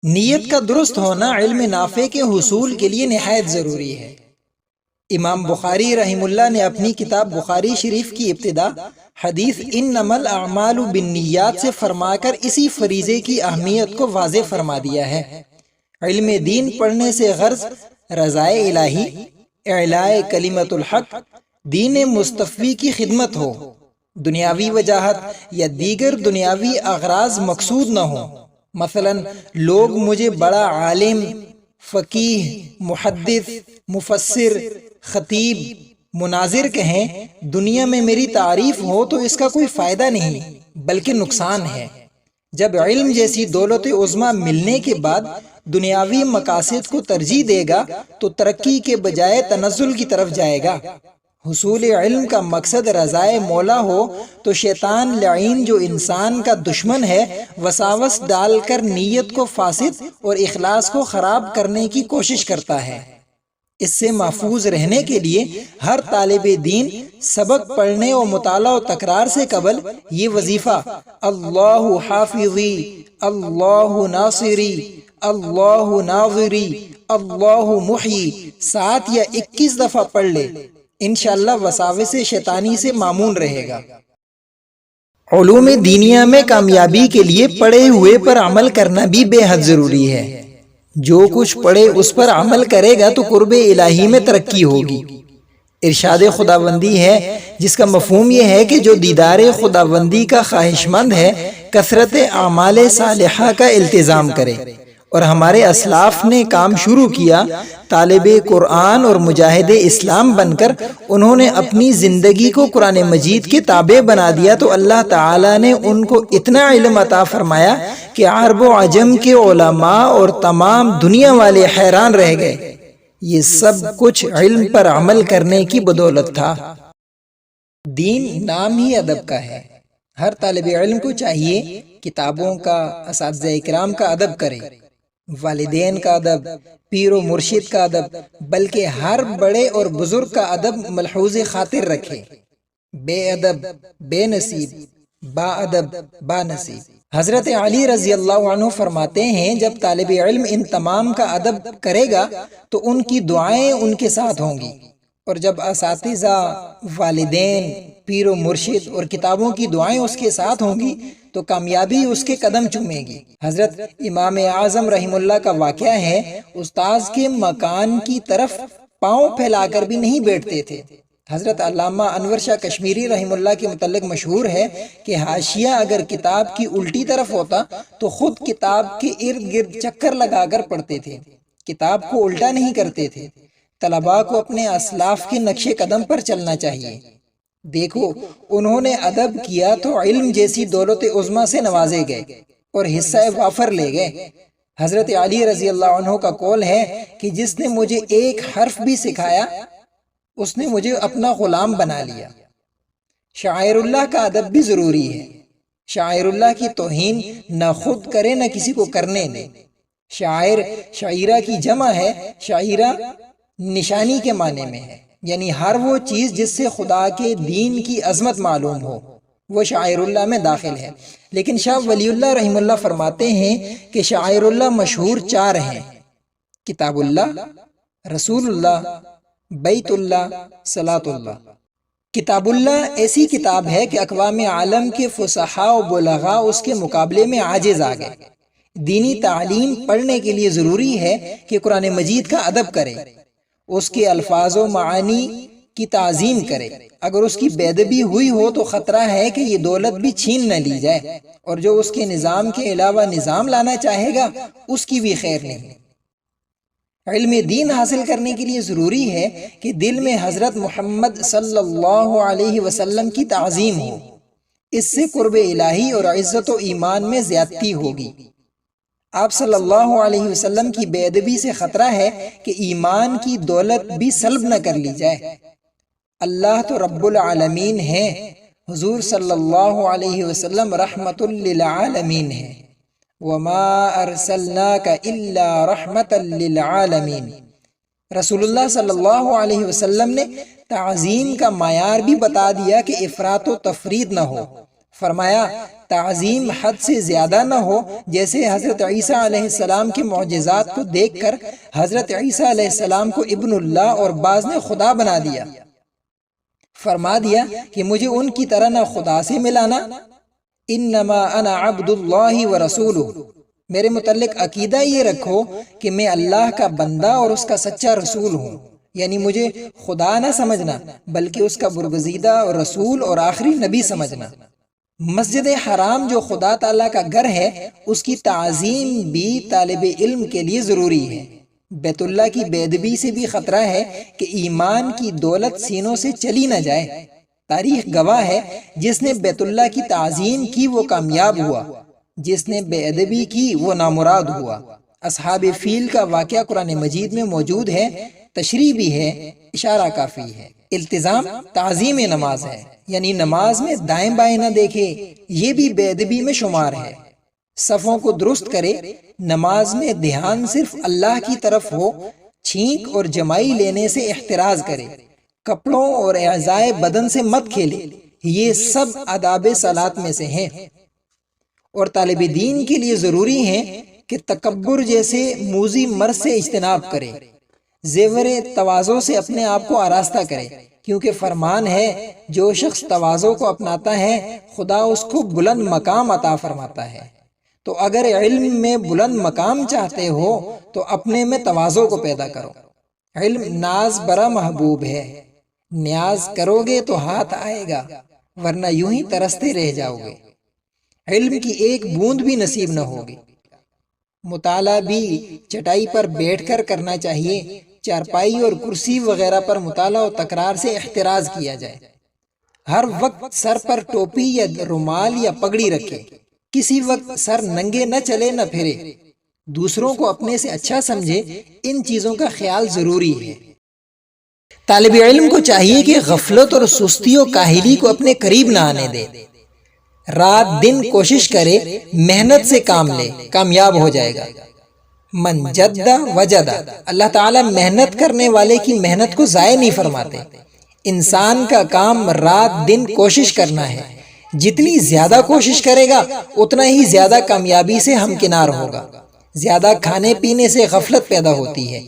نیت کا درست ہونا علم نافع کے حصول کے لیے نہایت ضروری ہے۔ امام بخاری رحم اللہ نے اپنی کتاب بخاری شریف کی ابتدا حدیث انما الاعمال بالنیات سے فرما کر اسی فریضے کی اہمیت کو واضح فرما دیا ہے۔ علم دین پڑھنے سے غرض رضائے الہی، اعلاء کلمت الحق، دین مصطفی کی خدمت ہو، دنیاوی وجاہت یا دیگر دنیاوی اغراض مقصود نہ ہو۔ مثلا لوگ مجھے بڑا عالم، فقیہ، محدث، مفسر، خطیب، مناظر کہیں، دنیا میں میری تعریف ہو تو اس کا کوئی فائدہ نہیں بلکہ نقصان ہے۔ جب علم جیسی دولت عظمیٰ ملنے کے بعد دنیاوی مقاصد کو ترجیح دے گا تو ترقی کے بجائے تنزل کی طرف جائے گا۔ حصول علم کا مقصد رضائے مولا ہو تو شیطان لعین جو انسان کا دشمن ہے وساوس ڈال کر نیت کو فاسد اور اخلاص کو خراب کرنے کی کوشش کرتا ہے۔ اس سے محفوظ رہنے کے لیے ہر طالب دین سبق پڑھنے و مطالعہ و تکرار سے قبل یہ وظیفہ اللہ حافظی، اللہ ناصری، اللہ ناظری، اللہ محیی 7 یا 21 دفعہ پڑھ لے، انشاءاللہ وساوس شیطانی سے معمون رہے گا۔ علوم دینیا میں کامیابی کے لیے پڑھے ہوئے پر عمل کرنا بھی بے حد ضروری ہے۔ جو کچھ پڑھے اس پر عمل کرے گا تو قرب الہی میں ترقی ہوگی۔ ارشاد خداوندی ہے جس کا مفہوم یہ ہے کہ جو دیدار خداوندی کا خواہش مند ہے کثرت اعمال صالحہ کا التزام کرے، اور ہمارے اسلاف نے کام شروع کیا، طالب قرآن اور مجاہد اسلام بن کر انہوں نے اپنی زندگی کو قرآن مجید کے تابع بنا دیا تو اللہ تعالیٰ نے ان کو اتنا علم عطا فرمایا کہ عرب و عجم کے علماء اور تمام دنیا والے حیران رہ گئے۔ یہ سب کچھ علم پر عمل کرنے کی بدولت تھا۔ دین نام ہی ادب کا ہے۔ ہر طالب علم کو چاہیے کتابوں کا، اساتذہ کرام کا ادب کرے، والدین کا ادب، پیر و مرشد کا ادب، بلکہ ہر بڑے اور بزرگ کا ادب ملحوظ خاطر رکھے۔ بے ادب بے نصیب، با ادب با نصیب۔ حضرت علی رضی اللہ عنہ فرماتے ہیں جب طالب علم ان تمام کا ادب کرے گا تو ان کی دعائیں ان کے ساتھ ہوں گی، اور جب اساتذہ، والدین، پیر و مرشد اور کتابوں کی دعائیں اس کے ساتھ ہوں گی تو کامیابی اس کے قدم چومے گی۔ حضرت امام اعظم رحم اللہ کا واقعہ ہے، استاذ کے مکان کی طرف پاؤں پھیلا کر بھی نہیں بیٹھتے تھے۔ حضرت علامہ انور شاہ کشمیری رحم اللہ کے متعلق مشہور ہے کہ حاشیہ اگر کتاب کی الٹی طرف ہوتا تو خود کتاب کے ارد گرد چکر لگا کر پڑھتے تھے، کتاب کو الٹا نہیں کرتے تھے۔ طلباء کو اپنے اسلاف کے نقش قدم پر چلنا چاہیے۔ دیکھو انہوں نے ادب کیا تو علم جیسی دولت عظمیٰ سے نوازے گئے اور حصہ وافر لے گئے۔ حضرت علی رضی اللہ عنہ کا قول ہے کہ جس نے مجھے ایک حرف بھی سکھایا اس نے مجھے اپنا غلام بنا لیا۔ شاعر اللہ کا ادب بھی ضروری ہے۔ شاعر اللہ کی توہین نہ خود کرے نہ کسی کو کرنے دے۔ شاعر شاعرہ کی جمع ہے، شاعرہ نشانی کے معنی میں ہے، یعنی ہر وہ چیز جس سے خدا کے دین کی عظمت معلوم ہو وہ شاعر اللہ میں داخل ہے۔ لیکن شاہ ولی اللہ رحم اللہ فرماتے ہیں کہ شاعر اللہ مشہور 4 ہیں: کتاب اللہ، رسول اللہ، بیت اللہ، صلاۃ اللہ۔ کتاب اللہ ایسی کتاب ہے کہ اقوام عالم کے فصحاء و بلغاء اس کے مقابلے میں عاجز آ گئے۔ دینی تعلیم پڑھنے کے لیے ضروری ہے کہ قرآن مجید کا ادب کرے، اس کے الفاظ و معانی کی تعظیم کرے۔ اگر اس کی بے ادبی ہوئی ہو تو خطرہ ہے کہ یہ دولت بھی چھین نہ لی جائے، اور جو اس کے نظام کے علاوہ نظام لانا چاہے گا اس کی بھی خیر نہیں۔ علم دین حاصل کرنے کے لیے ضروری ہے کہ دل میں حضرت محمد صلی اللہ علیہ وسلم کی تعظیم ہو، اس سے قرب الہی اور عزت و ایمان میں زیادتی ہوگی۔ آپ صلی اللہ علیہ وسلم کی بے ادبی سے خطرہ ہے کہ ایمان کی دولت بھی سلب نہ کر لی جائے۔ اللہ تو رب العالمین ہے، حضور صلی اللہ علیہ وسلم رحمت للعالمین ہے۔ وما ارسلناک الا رحمت للعالمین۔ رسول اللہ صلی اللہ علیہ وسلم نے تعظیم کا معیار بھی بتا دیا کہ افراط و تفرید نہ ہو۔ فرمایا تعظیم حد سے زیادہ نہ ہو، جیسے حضرت عیسیٰ علیہ السلام کے معجزات کو دیکھ کر حضرت عیسیٰ علیہ السلام کو ابن اللہ اور بعض نے خدا بنا دیا، فرما دیا کہ مجھے ان کی طرح نہ خدا سے ملانا۔ انما انا عبد اللہ ورسولہ، میرے متعلق عقیدہ یہ رکھو کہ میں اللہ کا بندہ اور اس کا سچا رسول ہوں، یعنی مجھے خدا نہ سمجھنا بلکہ اس کا برگزیدہ اور رسول اور آخری نبی سمجھنا۔ مسجد حرام جو خدا تعالیٰ کا گھر ہے، اس کی تعظیم بھی طالب علم کے لیے ضروری ہے۔ بیت اللہ کی بے ادبی سے بھی خطرہ ہے کہ ایمان کی دولت سینوں سے چلی نہ جائے۔ تاریخ گواہ ہے، جس نے بیت اللہ کی تعظیم کی وہ کامیاب ہوا، جس نے بے ادبی کی وہ نامراد ہوا۔ اصحاب فیل کا واقعہ قرآن مجید میں موجود ہے، تشریح بھی ہے، اشارہ کافی ہے۔ التزام تعظیم نماز ہے، یعنی نماز میں دائیں بائیں نہ دیکھے، یہ بھی بے ادبی میں شمار ہے۔ صفوں کو درست کرے، نماز میں دھیان صرف اللہ کی طرف ہو، چھینک اور جمائی لینے سے احتراز کرے، کپڑوں اور اعضائے بدن سے مت کھیلے، یہ سب آداب صلاۃ میں سے ہیں۔ اور طالب دین کے لیے ضروری ہے کہ تکبر جیسے موذی مرض سے اجتناب کرے، زیور تواضع سے اپنے آپ کو آراستہ کرے، کیونکہ فرمان ہے جو شخص تواضع کو اپناتا ہے خدا اس کو بلند مقام عطا فرماتا ہے۔ تو اگر علم میں بلند مقام چاہتے ہو تو اپنے میں تواضع کو پیدا کرو۔ علم ناز برا محبوب ہے، نیاز کرو گے تو ہاتھ آئے گا، ورنہ یوں ہی ترستے رہ جاؤ گے۔ علم کی ایک بوند بھی نصیب نہ ہوگی۔ مطالعہ بھی چٹائی پر بیٹھ کر کرنا چاہیے، چارپائی اور کرسی وغیرہ پر مطالعہ و تکرار سے احتراز کیا جائے۔ ہر وقت سر پر ٹوپی یا رومال یا پگڑی رکھے، کسی وقت سر ننگے نہ چلے نہ پھرے، دوسروں کو اپنے سے اچھا سمجھے، ان چیزوں کا خیال ضروری ہے۔ طالب علم کو چاہیے کہ غفلت اور سستی و کاہلی کو اپنے قریب نہ آنے دے، رات دن کوشش کرے، محنت سے کام لے، کامیاب ہو جائے گا۔ من جد وجد، اللہ تعالیٰ محنت کرنے والے کی محنت کو ضائع نہیں فرماتے۔ انسان کا کام رات دن کوشش کرنا ہے، جتنی زیادہ کوشش کرے گا اتنا ہی زیادہ کامیابی سے ہمکنار ہوگا۔ زیادہ کھانے پینے سے غفلت پیدا ہوتی ہے،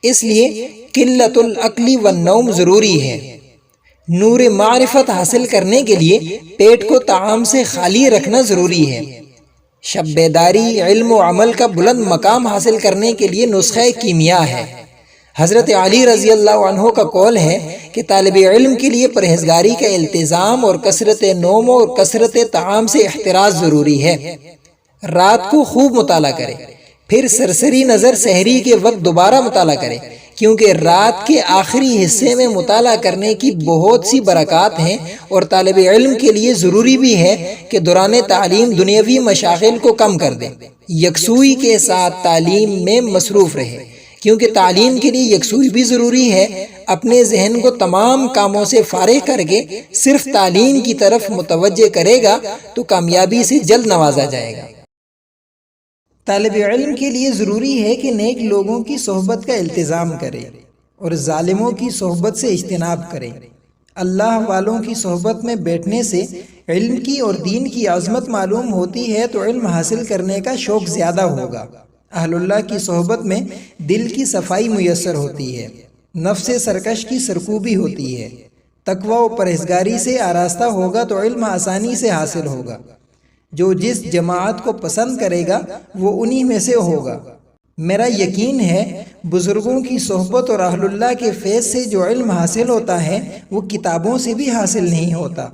اس لیے قلت العقل والنوم ضروری ہے۔ نور معرفت حاصل کرنے کے لیے پیٹ کو طعام سے خالی رکھنا ضروری ہے۔ شب بیداری علم و عمل کا بلند مقام حاصل کرنے کے لیے نسخہ کیمیا ہے۔ حضرت علی رضی اللہ عنہ کا قول ہے کہ طالب علم کے لیے پرہیزگاری کا التزام اور کثرت نوم اور کثرت طعام سے احتراز ضروری ہے۔ رات کو خوب مطالعہ کرے، پھر سرسری نظر سحری کے وقت دوبارہ مطالعہ کرے، کیونکہ رات کے آخری حصے میں مطالعہ کرنے کی بہت سی برکات ہیں، اور طالب علم کے لیے ضروری بھی ہے کہ دوران تعلیم دنیاوی مشاغل کو کم کر دے، یکسوئی کے ساتھ تعلیم میں مصروف رہے، کیونکہ تعلیم کے لیے یکسوئی بھی ضروری ہے۔ اپنے ذہن کو تمام کاموں سے فارغ کر کے صرف تعلیم کی طرف متوجہ کرے گا تو کامیابی سے جلد نوازا جائے گا۔ طالب علم کے لیے ضروری ہے کہ نیک لوگوں کی صحبت کا التزام کرے اور ظالموں کی صحبت سے اجتناب کرے۔ اللہ والوں کی صحبت میں بیٹھنے سے علم کی اور دین کی عظمت معلوم ہوتی ہے تو علم حاصل کرنے کا شوق زیادہ ہوگا۔ اہل اللہ کی صحبت میں دل کی صفائی میسر ہوتی ہے، نفس سرکش کی سرکوبی ہوتی ہے، تقوی و پرہیزگاری سے آراستہ ہوگا تو علم آسانی سے حاصل ہوگا۔ جو جس جماعت کو پسند کرے گا وہ انہی میں سے ہوگا۔ میرا یقین ہے بزرگوں کی صحبت اور اہل اللہ کے فیض سے جو علم حاصل ہوتا ہے وہ کتابوں سے بھی حاصل نہیں ہوتا۔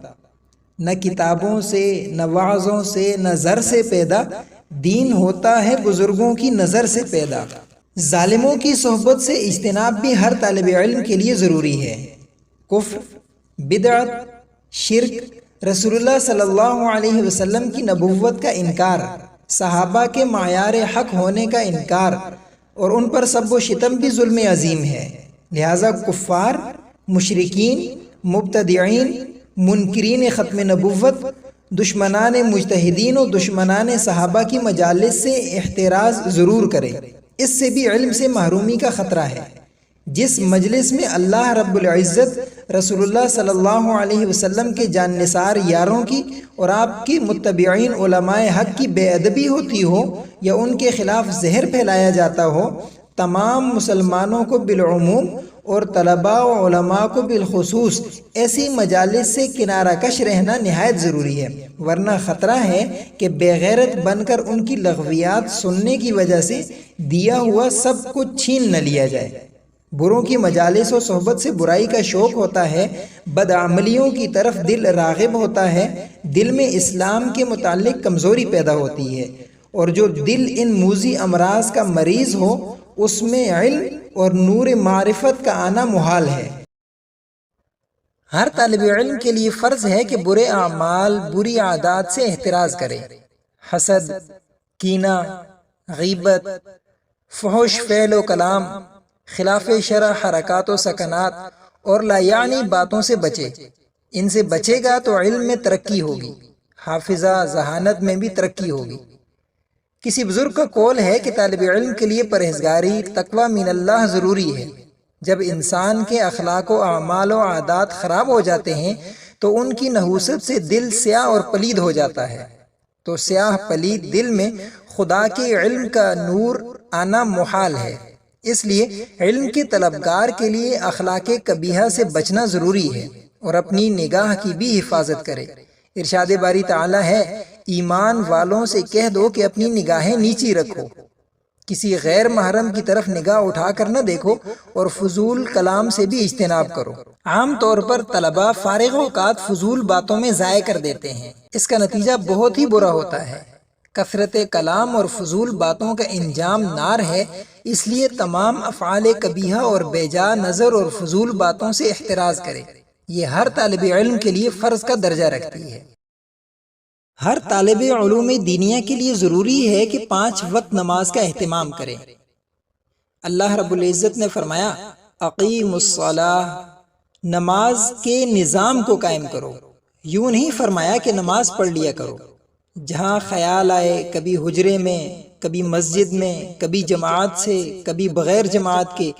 نہ کتابوں سے، نہ وعظوں سے، نہ زر سے پیدا، دین ہوتا ہے بزرگوں کی نظر سے پیدا۔ ظالموں کی صحبت سے اجتناب بھی ہر طالب علم کے لیے ضروری ہے۔ کفر، بدعت، شرک، رسول اللہ صلی اللہ علیہ وسلم کی نبوت کا انکار، صحابہ کے معیار حق ہونے کا انکار، اور ان پر سب و شتم بھی ظلم عظیم ہے۔ لہٰذا کفار، مشرکین، مبتدعین، منکرین ختم نبوت، دشمنان مجتہدین و دشمنان صحابہ کی مجالس سے احتراز ضرور کرے، اس سے بھی علم سے محرومی کا خطرہ ہے۔ جس مجلس میں اللہ رب العزت رسول اللہ صلی اللہ علیہ وسلم کے جان نثار یاروں کی اور آپ کی متبعین علماء حق کی بے ادبی ہوتی ہو یا ان کے خلاف زہر پھیلایا جاتا ہو، تمام مسلمانوں کو بالعموم اور طلباء و علماء کو بالخصوص ایسی مجالس سے کنارہ کش رہنا نہایت ضروری ہے، ورنہ خطرہ ہے کہ بے غیرت بن کر ان کی لغویات سننے کی وجہ سے دیا ہوا سب کچھ چھین نہ لیا جائے۔ بروں کی مجالس و صحبت سے برائی کا شوق ہوتا ہے، بدعملیوں کی طرف دل راغب ہوتا ہے، دل میں اسلام کے متعلق کمزوری پیدا ہوتی ہے، اور جو دل ان موذی امراض کا مریض ہو اس میں علم اور نور معرفت کا آنا محال ہے۔ ہر طالب علم کے لیے فرض ہے کہ برے اعمال، بری عادات سے احتراز کرے۔ حسد، کینہ، غیبت، فحش فعل و کلام، خلاف شرع حرکات و سکنات اور لا یعنی باتوں سے بچے۔ ان سے بچے گا تو علم میں ترقی ہوگی، حافظہ، ذہانت میں بھی ترقی ہوگی۔ کسی بزرگ کا قول ہے کہ طالب علم کے لیے پرہیزگاری، تقوی من اللہ ضروری ہے۔ جب انسان کے اخلاق و اعمال و عادات خراب ہو جاتے ہیں تو ان کی نحوست سے دل سیاہ اور پلید ہو جاتا ہے، تو سیاہ پلید دل میں خدا کے علم کا نور آنا محال ہے۔ اس لیے علم کے طلبگار کے لیے اخلاق قبیحہ سے بچنا ضروری ہے اور اپنی نگاہ کی بھی حفاظت کرے۔ ارشاد باری تعالی ہے، ایمان والوں سے کہہ دو کہ اپنی نگاہیں نیچی رکھو، کسی غیر محرم کی طرف نگاہ اٹھا کر نہ دیکھو، اور فضول کلام سے بھی اجتناب کرو۔ عام طور پر طلباء فارغ اوقات فضول باتوں میں ضائع کر دیتے ہیں، اس کا نتیجہ بہت ہی برا ہوتا ہے۔ کثرت کلام اور فضول باتوں کا انجام نار ہے، اس لیے تمام افعال قبیحہ اور بے جا نظر اور فضول باتوں سے احتراز کرے۔ یہ ہر طالب علم کے لیے فرض کا درجہ رکھتی ہے۔ ہر طالب علوم دینیہ کے لیے ضروری ہے کہ 5 وقت نماز کا اہتمام کرے۔ اللہ رب العزت نے فرمایا، اقیم الصلاۃ، نماز کے نظام کو قائم کرو۔ یوں نہیں فرمایا کہ نماز پڑھ لیا کرو، جہاں خیال آئے، کبھی حجرے میں، کبھی مسجد میں، کبھی جماعت سے، کبھی بغیر جماعت کے،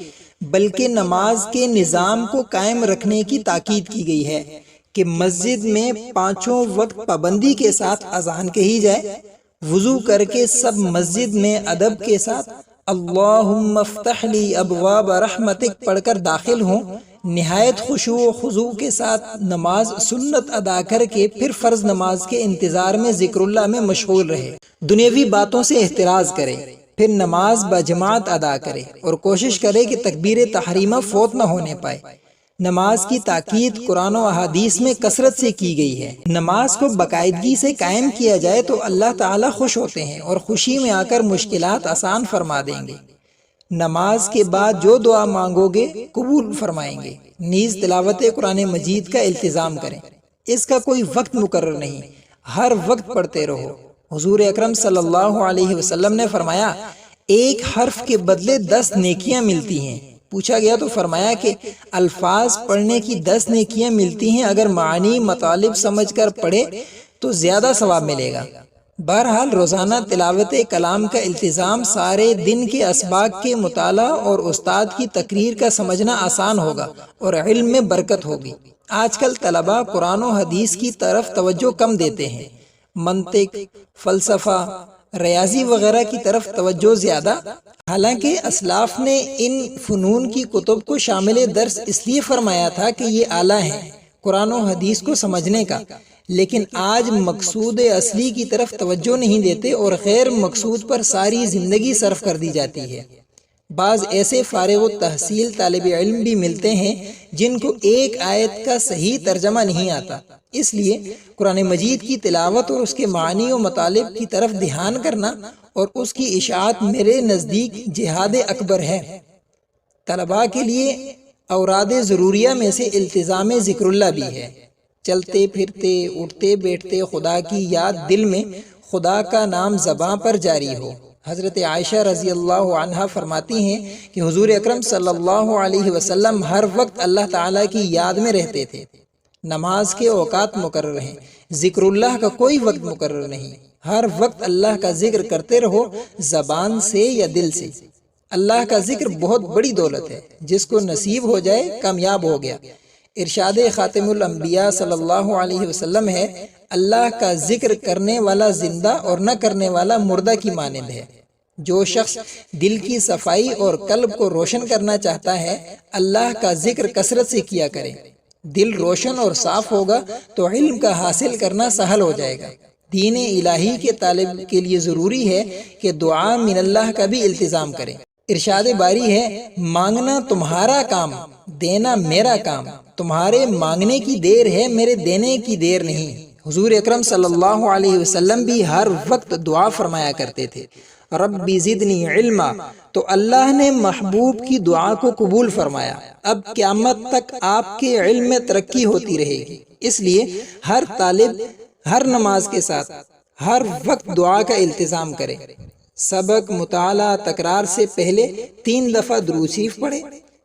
بلکہ نماز کے نظام کو قائم رکھنے کی تاکید کی گئی ہے کہ مسجد میں 5 وقت پابندی کے ساتھ اذان کہی جائے، وضو کر کے سب مسجد میں ادب کے ساتھ اللہم افتح لی ابواب رحمتک پڑھ کر داخل ہوں، نہایت خشوع و خضوع کے ساتھ نماز سنت ادا کر کے پھر فرض نماز کے انتظار میں ذکر اللہ میں مشغول رہے، دنیاوی باتوں سے احتراز کرے، پھر نماز بجماعت ادا کرے اور کوشش کرے کہ تکبیر تحریمہ فوت نہ ہونے پائے۔ نماز کی تاکید قرآن و احادیث میں کثرت سے کی گئی ہے۔ نماز کو باقاعدگی سے قائم کیا جائے تو اللہ تعالیٰ خوش ہوتے ہیں اور خوشی میں آ کر مشکلات آسان فرما دیں گے۔ نماز کے بعد جو دعا مانگو گے قبول فرمائیں گے۔ نیز تلاوت قرآن مجید کا التزام کریں، اس کا کوئی وقت مقرر نہیں، ہر وقت پڑھتے رہو۔ حضور اکرم صلی اللہ علیہ وسلم نے فرمایا، ایک حرف کے بدلے 10 نیکیاں ملتی ہیں۔ پوچھا گیا تو فرمایا کہ الفاظ پڑھنے کی 10 نیکیاں ملتی ہیں، اگر معنی مطالب سمجھ کر پڑھے تو زیادہ ثواب ملے گا۔ بہرحال روزانہ تلاوت کلام کا التزام سارے دن کے اسباق کے مطالعہ اور استاد کی تقریر کا سمجھنا آسان ہوگا اور علم میں برکت ہوگی۔ آج کل طلباء قرآن و حدیث کی طرف توجہ کم دیتے ہیں، منطق، فلسفہ، ریاضی وغیرہ کی طرف توجہ زیادہ۔ حالانکہ اسلاف نے ان فنون کی کتب کو شامل درس اس لیے فرمایا تھا کہ یہ آلہ ہیں قرآن و حدیث کو سمجھنے کا، لیکن آج مقصود اصلی کی طرف توجہ نہیں دیتے اور غیر مقصود پر ساری زندگی صرف کر دی جاتی ہے۔ بعض ایسے فارغ التحصیل طالب علم بھی ملتے ہیں جن کو ایک آیت کا صحیح ترجمہ نہیں آتا، اس لیے قرآن مجید کی تلاوت اور اس کے معنی و مطالب کی طرف دھیان کرنا اور اس کی اشاعت میرے نزدیک جہاد اکبر ہے۔ طلباء کے لیے اوراد ضروریہ میں سے التزام ذکر اللہ بھی ہے۔ چلتے پھرتے اٹھتے بیٹھتے خدا کی یاد دل میں، خدا کا نام زباں پر جاری ہو۔ حضرت عائشہ رضی اللہ عنہا فرماتی ہیں کہ حضور اکرم صلی اللہ علیہ وسلم ہر وقت اللہ تعالیٰ کی یاد میں رہتے تھے۔ نماز کے اوقات مقرر ہیں، ذکر اللہ کا کوئی وقت مقرر نہیں، ہر وقت اللہ کا ذکر کرتے رہو، زبان سے یا دل سے۔ اللہ کا ذکر بہت بڑی دولت ہے، جس کو نصیب ہو جائے کامیاب ہو گیا۔ ارشاد خاتم الانبیاء صلی اللہ علیہ وسلم ہے، اللہ کا ذکر کرنے والا زندہ اور نہ کرنے والا مردہ کی مانند ہے۔ جو شخص دل کی صفائی اور قلب کو روشن کرنا چاہتا ہے، اللہ کا ذکر کثرت سے کیا کرے۔ دل روشن اور صاف ہوگا تو علم کا حاصل کرنا سہل ہو جائے گا۔ دین الہی کے طالب کے لیے ضروری ہے کہ دعا من اللہ کا بھی التزام کرے۔ ارشاد باری ہے، مانگنا تمہارا کام، دینا میرا کام، تمہارے مانگنے کی دیر ہے، میرے دینے کی دیر نہیں۔ حضور اکرم صلی اللہ علیہ وسلم بھی ہر وقت دعا فرمایا کرتے تھے، ربی زدنی علما، تو اللہ نے محبوب کی دعا کو قبول فرمایا۔ اب قیامت تک آپ کے علم میں ترقی ہوتی رہے گی، اس لیے ہر طالب ہر نماز کے ساتھ ہر وقت دعا کا التزام کرے۔ سبق مطالعہ تکرار سے پہلے 3 دفعہ درود شریف پڑھے،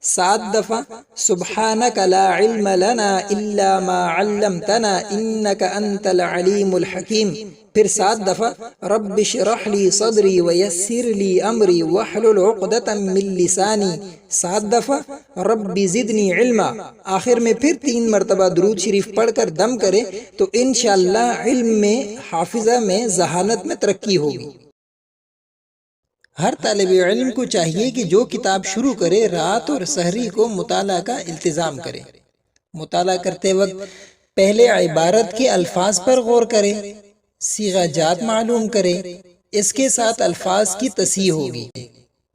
7 دفعہ سبحانک لا علم لنا الا ما علمتنا انک انت العلیم الحکیم، پھر 7 دفعہ رب اشرح لی صدری ویسر لی امری واحلل عقدۃ من لسانی، 7 دفعہ رب زدنی علما، آخر میں پھر 3 مرتبہ درود شریف پڑھ کر دم کرے تو انشاءاللہ علم میں، حافظہ میں، ذہانت میں ترقی ہوگی۔ ہر طالب علم کو چاہیے کہ جو کتاب شروع کرے رات اور سحری کو مطالعہ کا التزام کرے۔ مطالعہ کرتے وقت پہلے عبارت کے الفاظ پر غور کرے، صیغہ جات معلوم کرے، اس کے ساتھ الفاظ کی تصحیح ہوگی،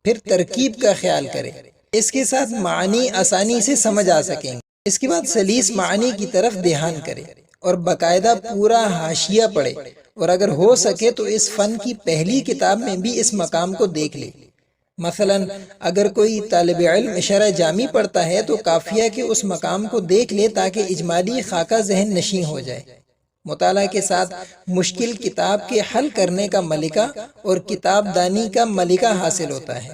پھر ترکیب کا خیال کرے، اس کے ساتھ معنی آسانی سے سمجھ آ سکیں گے۔ اس کے بعد سلیس معنی کی طرف دھیان کرے اور باقاعدہ پورا حاشیہ پڑھے، اور اگر ہو سکے تو اس فن کی پہلی کتاب میں بھی اس مقام کو دیکھ لے۔ مثلا اگر کوئی طالب علم شرح جامی پڑھتا ہے تو کافیہ کے اس مقام کو دیکھ لے تاکہ اجمالی خاکہ ذہن نشین ہو جائے۔ مطالعہ کے ساتھ مشکل کتاب کے حل کرنے کا ملکہ اور کتاب دانی کا ملکہ حاصل ہوتا ہے۔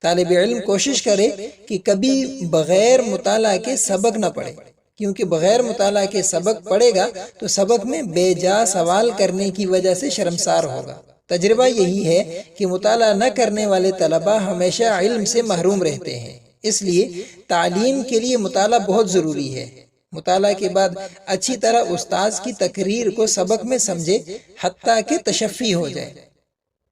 طالب علم کوشش کرے کہ کبھی بغیر مطالعہ کے سبق نہ پڑھے، کیونکہ بغیر مطالعہ کے سبق پڑھے گا تو سبق میں بے جا سوال کرنے کی وجہ سے شرمسار ہوگا۔ تجربہ یہی ہے کہ مطالعہ نہ کرنے والے طلبہ ہمیشہ علم سے محروم رہتے ہیں، اس لیے تعلیم کے لیے مطالعہ بہت ضروری ہے۔ مطالعہ کے بعد اچھی طرح استاذ کی تقریر کو سبق میں سمجھے، حتیٰ کہ تشفی ہو جائے۔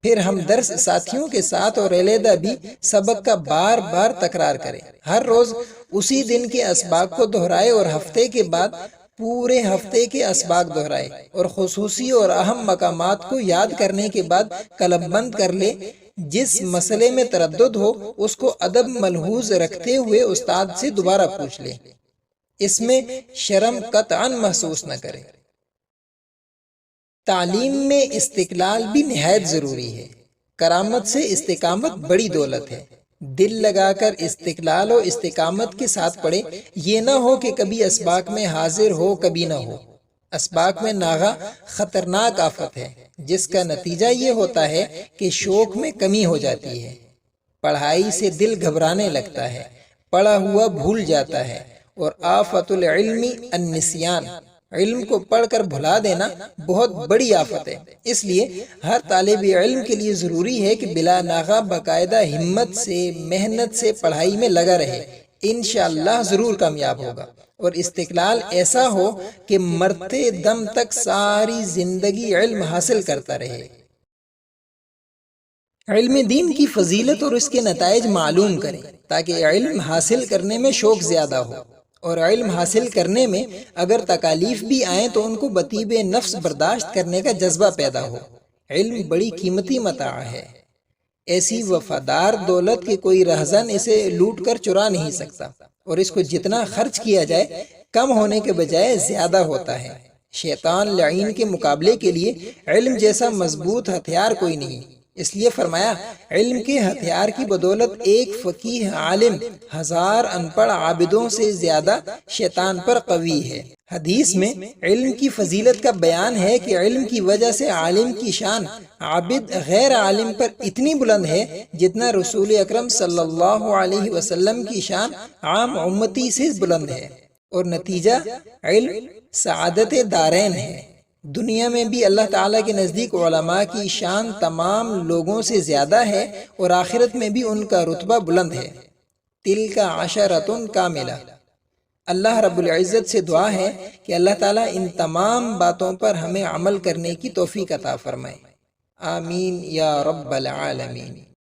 پھر ہم درس ساتھیوں کے ساتھ اور علیحدہ بھی سبق کا بار بار تکرار کریں۔ ہر روز اسی دن کے اسباق کو دہرائے اور ہفتے کے بعد پورے ہفتے کے اسباق دہرائے، اور خصوصی اور اہم مقامات کو یاد کرنے کے بعد قلم بند کر لے۔ جس مسئلے میں تردد ہو اس کو ادب ملحوظ رکھتے ہوئے استاد سے دوبارہ پوچھ لے، اس میں شرم قطعاً محسوس نہ کرے۔ تعلیم میں استقلال بھی نہایت ضروری ہے۔ کرامت سے استقامت بڑی دولت ہے۔ دل لگا کر استقلال و استقامت کے ساتھ پڑھے، یہ نہ ہو کہ کبھی اسباق میں حاضر ہو کبھی نہ ہو۔ اسباق میں ناغہ خطرناک آفت ہے، جس کا نتیجہ یہ ہوتا ہے کہ شوق میں کمی ہو جاتی ہے، پڑھائی سے دل گھبرانے لگتا ہے، پڑھا ہوا بھول جاتا ہے، اور آفت العلم النسیان، علم کو پڑھ کر بھلا دینا بہت بڑی آفت ہے۔ اس لیے ہر طالب علم کے لیے ضروری ہے کہ بلا ناغہ باقاعدہ ہمت سے، محنت سے پڑھائی میں لگا رہے، انشاءاللہ ضرور کامیاب ہوگا، اور استقلال ایسا ہو کہ مرتے دم تک ساری زندگی علم حاصل کرتا رہے۔ علم دین کی فضیلت اور اس کے نتائج معلوم کریں تاکہ علم حاصل کرنے میں شوق زیادہ ہو، اور علم حاصل کرنے میں اگر تکالیف بھی آئیں تو ان کو بطیب نفس برداشت کرنے کا جذبہ پیدا ہو۔ علم بڑی قیمتی متاع ہے، ایسی وفادار دولت کہ کوئی رہزن اسے لوٹ کر چرا نہیں سکتا، اور اس کو جتنا خرچ کیا جائے کم ہونے کے بجائے زیادہ ہوتا ہے۔ شیطان لعین کے مقابلے کے لیے علم جیسا مضبوط ہتھیار کوئی نہیں، اس لیے فرمایا علم کے ہتھیار کی بدولت ایک فقیہ عالم 1000 ان پڑھ عابدوں سے زیادہ شیطان پر قوی ہے۔ حدیث میں علم کی فضیلت کا بیان ہے کہ علم کی وجہ سے عالم کی شان عابد غیر عالم پر اتنی بلند ہے جتنا رسول اکرم صلی اللہ علیہ وسلم کی شان عام امتی سے بلند ہے، اور نتیجہ علم سعادت دارین ہے۔ دنیا میں بھی اللہ تعالیٰ کے نزدیک علماء کی شان تمام لوگوں سے زیادہ ہے اور آخرت میں بھی ان کا رتبہ بلند ہے۔ تِلْکَ عَشَرَةٌ کاملہ۔ اللہ رب العزت سے دعا ہے کہ اللہ تعالیٰ ان تمام باتوں پر ہمیں عمل کرنے کی توفیق عطا فرمائے۔ آمین یا رب العالمین۔